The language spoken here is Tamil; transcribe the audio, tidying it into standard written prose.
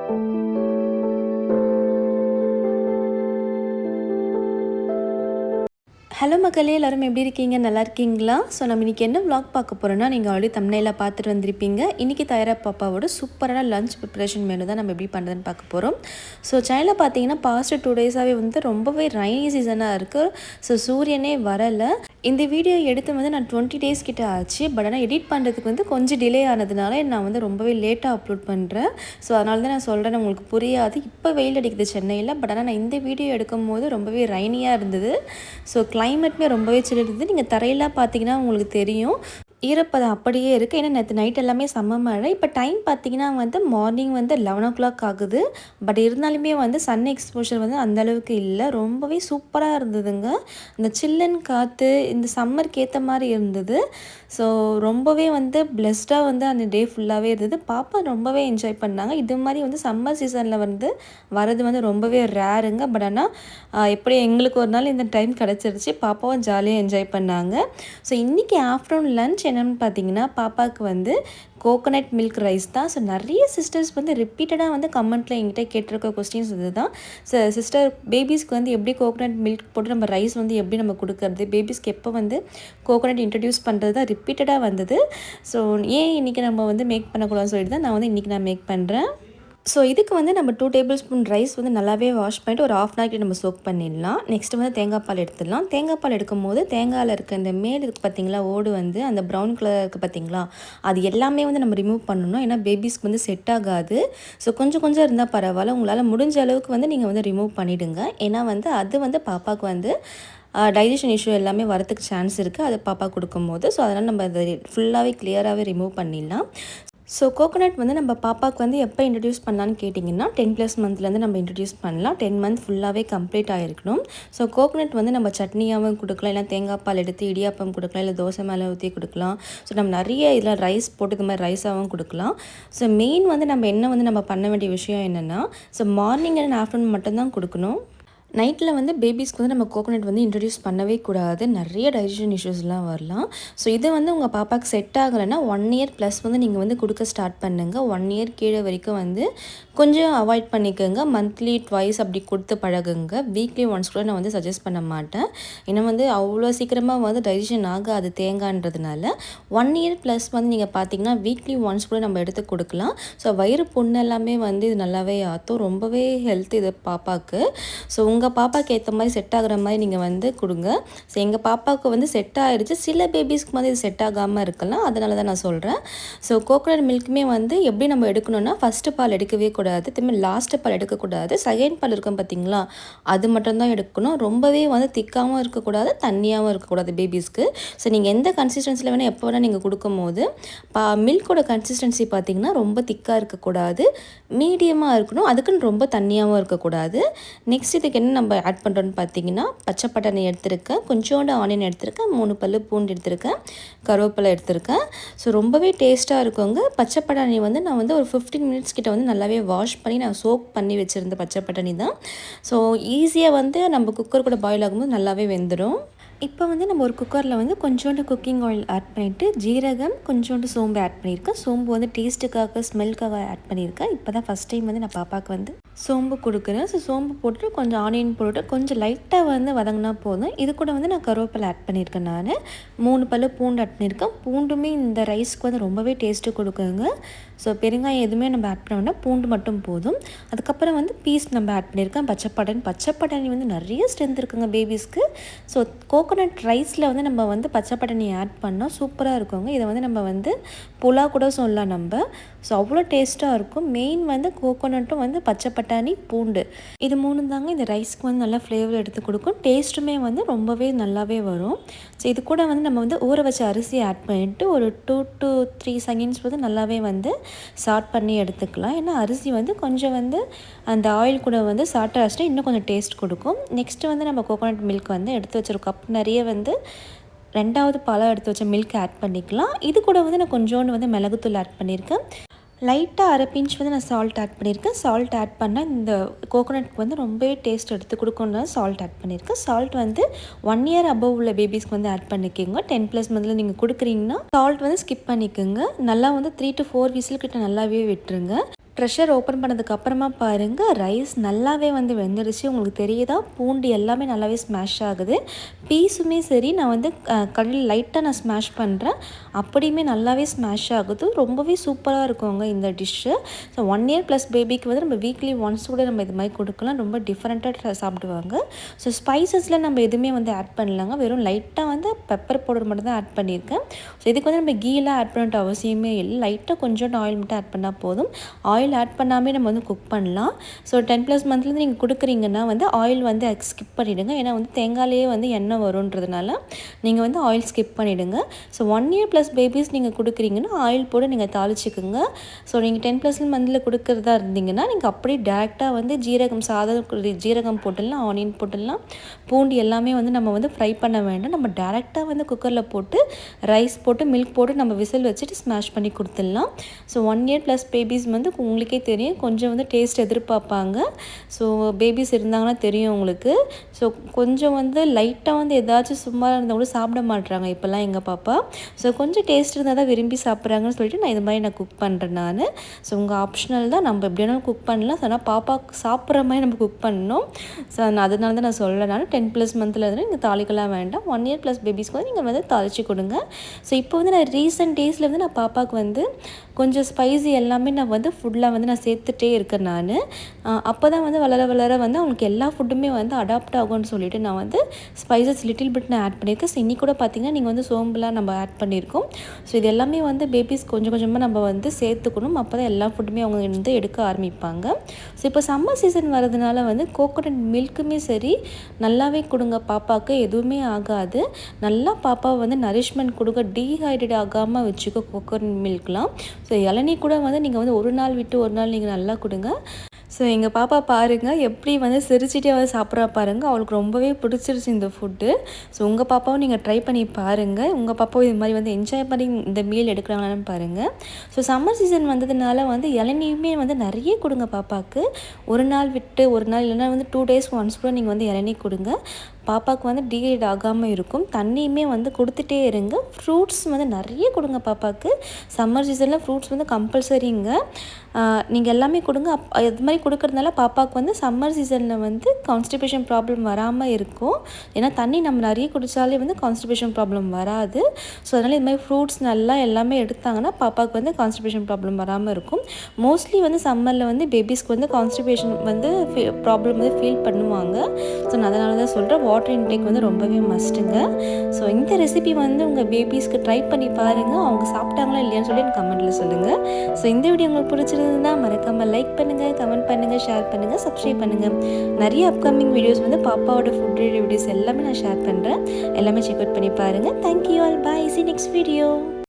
ஹலோ மக்களே, எல்லாரும் எப்படி இருக்கீங்க? நல்லா இருக்கீங்களா? ஸோ நம்ம இன்றைக்கி என்ன vlog பார்க்க போகிறோன்னா, நீங்கள் ஆல்ரெடி தம்ப்நெயில்ல பார்த்துட்டு வந்திருப்பீங்க. இன்றைக்கி தயாரா பாப்பாவோட சூப்பரான லஞ்ச் ப்ரிப்பரேஷன் மெனு தான் நம்ம எப்படி பண்ணுறதுன்னு பார்க்க போகிறோம். ஸோ சேனலில் பார்த்தீங்கன்னா பாஸ்ட் 2 டேஸாகவே வந்து ரொம்பவே ரைனி சீசனாக இருக்குது. ஸோ சூரியனே வரலை. இந்த வீடியோ எடுத்து வந்து நான் 20 டேஸ் கிட்ட ஆச்சு. பட் ஆனால் எடிட் பண்ணுறதுக்கு வந்து கொஞ்சம் டிலே ஆனதுனால நான் வந்து ரொம்பவே லேட்டாக அப்லோட் பண்ணுறேன். ஸோ அதனால தான் நான் சொல்கிறேன், உங்களுக்கு புரியாது. இப்போ வெயில் அடிக்குது சென்னையில். பட் ஆனால் நான் இந்த வீடியோ எடுக்கும் போது ரொம்பவே ரைனியாக இருந்தது. ஸோ கிளைமேட்டுமே ரொம்பவே சில் இருந்தது. நீங்கள் தரையெல்லாம் பார்த்தீங்கன்னா உங்களுக்கு தெரியும், ஈரப்பதம் அப்படியே இருக்குது. ஏன்னா நேற்று நைட் எல்லாமே செம்ம மழை. இப்போ டைம் பார்த்திங்கன்னா வந்து மார்னிங் வந்து 11 ஆகுது. பட் இருந்தாலுமே வந்து சன் எக்ஸ்போஷர் வந்து அந்தளவுக்கு இல்லை. ரொம்பவே சூப்பராக இருந்ததுங்க. இந்த சில்லுன்னு காற்று இந்த சம்மருக்கு ஏற்ற மாதிரி இருந்தது. ஸோ ரொம்பவே வந்து பிளெஸ்டாக வந்து அந்த டே ஃபுல்லாகவே இருந்தது. பாப்பா ரொம்பவே என்ஜாய் பண்ணாங்க. இது மாதிரி வந்து சம்மர் சீசனில் வந்து வரது வந்து ரொம்பவே ரேருங்க. பட் ஆனால் எப்படி எங்களுக்கு ஒரு நாள் இந்த டைம் கிடச்சிருச்சு. பாப்பாவும் ஜாலியாக என்ஜாய் பண்ணாங்க. ஸோ இன்றைக்கி ஆஃப்டர்நூன் லன்ச் என்னென்னு பார்த்தீங்கன்னா, பாப்பாவுக்கு வந்து கோகோனட் மில்க் ரைஸ் தான். ஸோ நிறைய சிஸ்டர்ஸ் வந்து ரிப்பீட்டடாக வந்து கமெண்ட்டில் என்கிட்ட கேட்டிருக்க கொஸ்டின்ஸ் இது தான். ஸோ சிஸ்டர், பேபிஸ்க்கு வந்து எப்படி கோகோனட் மில்க் போட்டு நம்ம ரைஸ் வந்து எப்படி நம்ம கொடுக்கறது, பேபிஸ்க்கு எப்போ வந்து கோகோனட் இன்ட்ரடியூஸ் பண்ணுறது தான் ரிப்பீட்டடாக வந்தது. ஸோ ஏன் இன்றைக்கி நம்ம வந்து மேக் பண்ணக்கூடாதுன்னு சொல்லிட்டு தான் நான் வந்து இன்றைக்கி நான் மேக் பண்ணுறேன். ஸோ இதுக்கு வந்து நம்ம 2 டேபிள் ஸ்பூன் ரைஸ் வந்து நல்லாவே வாஷ் பண்ணிட்டு ஒரு ½ hour நம்ம சோக் பண்ணிடலாம். நெக்ஸ்ட்டு வந்து தேங்காய் பால் எடுத்துடலாம். தேங்காய் பால் எடுக்கும் போது தேங்காயில் இருக்க இந்த மேல் இருக்குது பார்த்திங்களா, ஓடு வந்து அந்த ப்ரௌன் கலர் இருக்குது பார்த்திங்களா, அது எல்லாமே வந்து நம்ம ரிமூவ் பண்ணணும். ஏன்னா பேபிஸ்க்கு வந்து செட் ஆகாது. ஸோ கொஞ்சம் கொஞ்சம் இருந்தால் பரவாயில்ல, உங்களால் முடிஞ்ச அளவுக்கு வந்து நீங்கள் வந்து ரிமூவ் பண்ணிவிடுங்க. ஏன்னா வந்து அது வந்து பாப்பாவுக்கு வந்து டைஜஷன் இஷ்யூ எல்லாமே வரத்துக்கு சான்ஸ் இருக்குது அது பாப்பா கொடுக்கும்போது. ஸோ அதனால் நம்ம அதை ஃபுல்லாகவே கிளியராகவே ரிமூவ் பண்ணிடலாம். ஸோ கோகோனட் வந்து நம்ம பாப்பாவுக்கு வந்து எப்போ இன்ட்ரடியூஸ் பண்ணலான்னு கேட்டிங்கன்னா 10+ மந்த்லேருந்து நம்ம இன்ட்ரடியூஸ் பண்ணலாம். 10 மந்த் ஃபுல்லாகவே கம்ப்ளீட் ஆகிருக்கணும். ஸோ கோகோனட் வந்து நம்ம சட்னியாகவும் கொடுக்கலாம், இல்லை தேங்காய் பால் எடுத்து இடியாப்பம் கொடுக்கலாம், இல்லை தோசை மேலே ஊற்றி கொடுக்கலாம். ஸோ நம்ம நிறைய இதில் ரைஸ் போட்டு இது மாதிரி ரைஸாகவும் கொடுக்கலாம். ஸோ மெயின் வந்து நம்ம என்ன வந்து நம்ம பண்ண வேண்டிய விஷயம் என்னென்னா, ஸோ மார்னிங் அண்ட் ஆஃப்டர்நூன் மட்டும்தான் கொடுக்கணும். நைட்டில் வந்து பேபிஸ்க்கு வந்து நம்ம கோகோனட் வந்து இன்ட்ரடியூஸ் பண்ணவே கூடாது. நிறைய டைஜஷன் இஷ்யூஸ்லாம் வரலாம். ஸோ இது வந்து உங்கள் பாப்பாவுக்கு செட் ஆகலைன்னா 1 year ப்ளஸ் வந்து நீங்கள் வந்து கொடுக்க ஸ்டார்ட் பண்ணுங்கள். 1 year கீழே வரைக்கும் வந்து கொஞ்சம் அவாய்ட் பண்ணிக்கோங்க. மந்த்லி ட்வைஸ் அப்படி கொடுத்து பழகுங்க. வீக்லி ஒன்ஸ் கூட நான் வந்து சஜஸ்ட் பண்ண மாட்டேன். ஏன்னா வந்து அவ்வளோ சீக்கிரமாக வந்து டைஜஷன் ஆகாது தேங்காய்ன்றதுனால. 1 year ப்ளஸ் வந்து நீங்கள் பார்த்தீங்கன்னா வீக்லி ஒன்ஸ் கூட நம்ம எடுத்து கொடுக்கலாம். ஸோ வயிறு புண்ணு எல்லாமே வந்து இது நல்லாவே ஆற்றும். ரொம்பவே ஹெல்த் இது பாப்பாவுக்கு. ஸோ உங்கள் பாப்பாவுக்கு ஏற்ற மாதிரி செட் ஆகிற மாதிரி நீங்கள் வந்து கொடுங்க. ஸோ எங்கள் பாப்பாவுக்கு வந்து செட் ஆகிடுச்சு. சில பேபிஸ்க்கு வந்து இது செட் ஆகாமல் இருக்கலாம், அதனால தான் நான் சொல்கிறேன். ஸோ கோகோனட் மில்க்குமே வந்து எப்படி நம்ம எடுக்கணும்னா, ஃபஸ்ட்டு பால் எடுக்கவே கூடாது, திரும்பி லாஸ்ட்டு பால் எடுக்கக்கூடாது. செகண்ட் பால் இருக்கும் பார்த்திங்களா, அது மட்டும்தான் எடுக்கணும். ரொம்பவே வந்து திக்காகவும் இருக்கக்கூடாது, தண்ணியாகவும் இருக்கக்கூடாது பேபிஸ்க்கு. ஸோ நீங்கள் எந்த கன்சிஸ்டன்சியில் வேணால் எப்போ வேணால் நீங்கள் கொடுக்கும்போது மில்கோட கன்சிஸ்டன்சி பார்த்திங்கன்னா ரொம்ப திக்காக இருக்கக்கூடாது, மீடியமாக இருக்கணும். அதுக்குன்னு ரொம்ப தண்ணியாகவும் இருக்கக்கூடாது. நெக்ஸ்ட் இதுக்கு என்ன நம்ம ஆட் பண்ணுறோன்னு பார்த்தீங்கன்னா, பச்சை பட்டாணி எடுத்திருக்கேன், கொஞ்சோண்டு ஆனியன் எடுத்திருக்கேன், 3 பல்லு பூண்டு எடுத்திருக்கேன், கருவேப்பிலை எடுத்திருக்கேன். ஸோ ரொம்பவே டேஸ்ட்டாக இருக்குங்க. பச்சை பட்டாணி வந்து நான் வந்து ஒரு 15 minutes கிட்ட வந்து நல்லாவே வாஷ் பண்ணி நான் சோக் பண்ணி வச்சுருந்த பச்சை பட்டாணி தான். ஸோ ஈஸியாக வந்து நம்ம குக்கர் கூட பாயில் ஆகும்போது நல்லாவே வெந்துடும். இப்போ வந்து நம்ம ஒரு குக்கரில் வந்து கொஞ்சோண்டு குக்கிங் ஆயில் ஆட் பண்ணிவிட்டு ஜீரகம், கொஞ்சோண்டு சோம்பு ஆட் பண்ணியிருக்கேன். சோம்பு வந்து டேஸ்ட்டுக்காக ஸ்மெல்க்காக ஆட் பண்ணியிருக்கேன். இப்போ தான் ஃபஸ்ட் டைம் வந்து நான் பாப்பாவுக்கு வந்து சோம்பு கொடுக்குறேன். ஸோ சோம்பு போட்டு கொஞ்சம் ஆனியன் போட்டு கொஞ்சம் லைட்டாக வந்து வதங்கினா போதும். இது கூட வந்து நான் கருவேப்பிலை ஆட் பண்ணியிருக்கேன். நான் 3 பல்லு பூண்டு ஆட் பண்ணியிருக்கேன். பூண்டுமே இந்த ரைஸ்க்கு வந்து ரொம்பவே டேஸ்ட்டு கொடுக்குங்க. ஸோ பெருங்காயம் எதுவுமே நம்ம ஆட் பண்ண வேண்டாம், பூண்டு மட்டும் போதும். அதுக்கப்புறம் வந்து பீஸ் நம்ம ஆட் பண்ணியிருக்கேன், பச்சை பட்டாணி வந்து நிறைய ஸ்ட்ரென்த் இருக்குங்க பேபிஸ்க்கு. ஸோ கோகோனட் ரைஸில் வந்து நம்ம வந்து பச்சை பட்டாணி ஆட் பண்ணால் சூப்பராக இருக்குங்க. இதை வந்து நம்ம வந்து புலாவ் கூட சொல்லலாம் நம்ம. ஸோ அவ்வளோ டேஸ்ட்டாக இருக்கும். மெயின் வந்து கோகோனட்டும் வந்து பச்சை பட்டாணி, பூண்டு, இது 3 தாங்க இந்த ரைஸ்க்கு வந்து நல்லா ஃப்ளேவர் எடுத்து கொடுக்கும். டேஸ்ட்டுமே வந்து ரொம்பவே நல்லாவே வரும். ஸோ இது கூட வந்து நம்ம வந்து ஊற வச்ச அரிசி ஆட் பண்ணிவிட்டு ஒரு 2 to 3 seconds வந்து நல்லாவே வந்து சாட் பண்ணி எடுத்துக்கலாம். ஏன்னா அரிசி வந்து கொஞ்சம் வந்து அந்த ஆயில் கூட வந்து சாட்டை அரைச்சிட்டு இன்னும் கொஞ்சம் டேஸ்ட் கொடுக்கும். நெக்ஸ்ட்டு வந்து நம்ம கோகோனட் மில்க் வந்து எடுத்து வச்சிருக்க கப் நிறைய வந்து 2வது பாலாக எடுத்து வச்ச மில்க் ஆட் பண்ணிக்கலாம். இது கூட வந்து நான் கொஞ்சோண்டு வந்து மிளகுத்தூள் ஆட் பண்ணியிருக்கேன். லைட்டாக அரை பிஞ்ச் வந்து நான் சால்ட் ஆட் பண்ணியிருக்கேன். சால்ட் ஆட் பண்ணால் இந்த கோகோனட்க்கு வந்து ரொம்பவே டேஸ்ட் எடுத்து கொடுக்கணும்னு சால்ட் ஆட் பண்ணியிருக்கேன். சால்ட் வந்து 1 year above உள்ள பேபிஸ்க்கு வந்து ஆட் பண்ணிக்கோங்க. 10+ மந்தில் நீங்கள் கொடுக்குறீங்கன்னா சால்ட் வந்து ஸ்கிப் பண்ணிக்கோங்க. நல்லா வந்து 3 to 4 விசில் கிட்ட நல்லாவே விட்டுருங்க. ப்ரெஷர் ஓப்பன் பண்ணதுக்கு அப்புறமா பாருங்கள் ரைஸ் நல்லாவே வந்து வெந்துடுச்சு. உங்களுக்கு தெரியுதா, பூண்டு எல்லாமே நல்லாவே ஸ்மாஷ் ஆகுது. பீஸுமே சரி நான் வந்து கடையில் லைட்டாக நான் ஸ்மாஷ் பண்ணுறேன், அப்படியுமே நல்லாவே ஸ்மாஷ் ஆகுது. ரொம்பவே சூப்பராக இருக்குங்க இந்த டிஷ்ஷு. ஸோ 1 இயர் ப்ளஸ் பேபிக்கு வந்து நம்ம வீக்லி ஒன்ஸ் கூட நம்ம இது மாதிரி கொடுக்கலாம். ரொம்ப டிஃப்ரெண்ட்டாக சாப்பிடுவாங்க. ஸோ ஸ்பைசஸில் நம்ம எதுவுமே வந்து ஆட் பண்ணலாங்க, வெறும் லைட்டாக வந்து பெப்பர் பவுடர் மட்டும் தான் ஆட் பண்ணியிருக்கேன். ஸோ இதுக்கு வந்து நம்ம கீலாம் ஆட் பண்ணிட்டு அவசியமே இல்லை, லைட்டாக கொஞ்சம் ஆயில் மட்டும் ஆட் பண்ணால் போதும். ஆயில் ஆட் பண்ணாமே நம்ம வந்து குக் பண்ணலாம். ஸோ 10+ மந்த்லேருந்து நீங்கள் கொடுக்குறீங்கன்னா வந்து ஆயில் வந்து ஸ்கிப் பண்ணிவிடுங்க. ஏன்னா வந்து தேங்காயிலே வந்து எண்ணெய் வரும்ன்றதுனால நீங்கள் வந்து ஆயில் ஸ்கிப் பண்ணிவிடுங்க. ஸோ 1 இயர் ப்ளஸ் பேபிஸ் நீங்கள் கொடுக்குறீங்கன்னா ஆயில் போட்டு நீங்கள் தாளிச்சிக்குங்க. ஸோ நீங்கள் 10+ மந்தில் கொடுக்குறதா இருந்தீங்கன்னா நீங்கள் அப்படியே டேரெக்டாக வந்து ஜீரகம் போட்டுடலாம், ஆனியன் போட்டுடலாம், பூண்டு எல்லாமே வந்து நம்ம வந்து ஃப்ரை பண்ண வேண்டாம். நம்ம டேரெக்டாக வந்து குக்கரில் போட்டு ரைஸ் போட்டு மில்க் போட்டு நம்ம விசில் வச்சுட்டு ஸ்மாஷ் பண்ணி கொடுத்துடலாம். ஸோ 1 இயர் ப்ளஸ் பேபிஸ் வந்து உங்களுக்கே தெரியும் கொஞ்சம் வந்து டேஸ்ட் எதிர்பார்ப்பாங்க. ஸோ பேபிஸ் இருந்தாங்கன்னா தெரியும் உங்களுக்கு. ஸோ கொஞ்சம் வந்து லைட்டாக வந்து ஏதாச்சும் சும்மா இருந்தால் கூட சாப்பிட மாட்டுறாங்க இப்போல்லாம் எங்கள் பாப்பா. ஸோ கொஞ்சம் டேஸ்ட் இருந்தால் தான் விரும்பி சாப்பிட்றாங்கன்னு சொல்லிட்டு நான் இது மாதிரி நான் குக் பண்ணுறேன் நான். ஸோ உங்கள் ஆப்ஷனல் தான், நம்ம எப்படி வேணாலும் குக் பண்ணலாம். ஸோ ஆனால் பாப்பாவுக்கு சாப்பிட்ற மாதிரி நம்ம குக் பண்ணணும். ஸோ அதனால தான் நான் சொல்கிறேன் நான் 10+ மந்தில் இருந்து நீங்கள் தாளிக்கலாம் வேண்டாம். 1 இயர் ப்ளஸ் பேபிஸ்க்கு வந்து நீங்கள் வந்து தாளித்து கொடுங்க. ஸோ இப்போ வந்து நான் ரீசெண்ட் டேஸில் வந்து நான் பாப்பாவுக்கு வந்து கொஞ்சம் ஸ்பைசி எல்லாமே நான் வந்து ஃபுட்டில் வந்து நான் சேர்த்துட்டே இருக்கேன் நான். அப்போ தான் வந்து வளர வளர வந்து அவங்களுக்கு எல்லா ஃபுட்டுமே வந்து அடாப்ட் ஆகும்னு சொல்லிட்டு நான் வந்து ஸ்பைசஸ் லிட்டில் பிட் நான் ஆட் பண்ணியிருக்கேன். ஸோ இன்றைக்கி கூட பார்த்திங்கன்னா நீங்கள் வந்து சோம்புலாம் நம்ம ஆட் பண்ணியிருக்கோம். ஸோ இது எல்லாமே வந்து பேபிஸ் கொஞ்சம் கொஞ்சமாக நம்ம வந்து சேர்த்துக்கணும். அப்போ தான் எல்லா ஃபுட்டுமே அவங்க வந்து எடுக்க ஆரம்பிப்பாங்க. ஸோ இப்போ சம்மர் சீசன் வரதுனால வந்து கோகோனட் மில்க்குமே சரி நல்லாவே கொடுங்க பாப்பாவுக்கு, எதுவுமே ஆகாது. நல்லா பாப்பாவை வந்து நரிஷ்மெண்ட் கொடுக்க, டீஹைட்ரேட் ஆகாமல் வச்சுக்கோ கோகோனட் மில்க்லாம். ஸோ இளநீ கூட வந்து நீங்கள் வந்து ஒரு நாள் விட்டு ஒரு நாள் நீங்கள் நல்லா கொடுங்க. ஸோ எங்கள் பாப்பா பாருங்கள் எப்படி வந்து சிரிச்சிட்டே வந்து சாப்பிட்றா பாருங்கள், அவளுக்கு ரொம்பவே பிடிச்சிருச்சு இந்த ஃபுட்டு. ஸோ உங்கள் பாப்பாவும் நீங்கள் ட்ரை பண்ணி பாருங்கள். உங்கள் பாப்பாவும் இது மாதிரி வந்து என்ஜாய் பண்ணி இந்த மீல் எடுக்கிறாங்களான்னு பாருங்கள். ஸோ சம்மர் சீசன் வந்ததுனால வந்து இளநீயுமே வந்து நிறைய கொடுங்க பாப்பாவுக்கு. ஒரு நாள் விட்டு ஒரு நாள் இல்லைனா வந்து 2 days ஒன்ஸ் கூட நீங்கள் வந்து இளநீ கொடுங்க. பாப்பாவுக்கு வந்து டீஹைட் ஆகாமல் இருக்கும். தண்ணியுமே வந்து கொடுத்துட்டே இருங்க. ஃப்ரூட்ஸ் வந்து நிறைய கொடுங்க பாப்பாவுக்கு. சம்மர் சீசனில் ஃப்ரூட்ஸ் வந்து கம்பல்சரிங்க. நீங்கள் எல்லாமே கொடுங்க. இது மாதிரி கொடுக்கறதுனால பாப்பாவுக்கு வந்து சம்மர் சீசனில் வந்து கான்ஸ்டிபேஷன் ப்ராப்ளம் வராமல் இருக்கும். ஏன்னா தண்ணி நம்ம நிறைய குடித்தாலே வந்து கான்ஸ்டிபேஷன் ப்ராப்ளம் வராது. ஸோ அதனால் இது மாதிரி ஃப்ரூட்ஸ் நல்லா எல்லாமே எடுத்தாங்கன்னா பாப்பாவுக்கு வந்து கான்ஸ்டிபேஷன் ப்ராப்ளம் வராமல் இருக்கும். மோஸ்ட்லி வந்து சம்மரில் வந்து பேபிஸ்க்கு வந்து கான்ஸ்டிபேஷன் வந்து ப்ராப்ளம் வந்து ஃபீல் பண்ணுவாங்க. ஸோ நான் அதனால தான் சொல்கிறேன், வாட்டர் இன்டேக் வந்து ரொம்பவே மஸ்ட்டுங்க. ஸோ இந்த ரெசிபி வந்து உங்கள் பேபிஸ்க்கு ட்ரை பண்ணி பாருங்கள். அவங்க சாப்பிட்டாங்களா இல்லையான்னு சொல்லி எனக்கு கமெண்ட்டில் சொல்லுங்கள். ஸோ இந்த வீடியோ உங்களுக்கு பிடிச்சிருந்ததுன்னா மறக்காமல் லைக் பண்ணுங்கள், கமெண்ட் பண்ணுங்கள், ஷேர் பண்ணுங்கள், சப்ஸ்கிரைப் பண்ணுங்கள். நிறைய அப்கமிங் வீடியோஸ் வந்து பாப்பாவோட ஃபுட் வீடியோஸ் எல்லாமே நான் ஷேர் பண்ணுறேன். எல்லாமே செக் அவுட் பண்ணி பாருங்கள். Thank you all, bye, see you next video.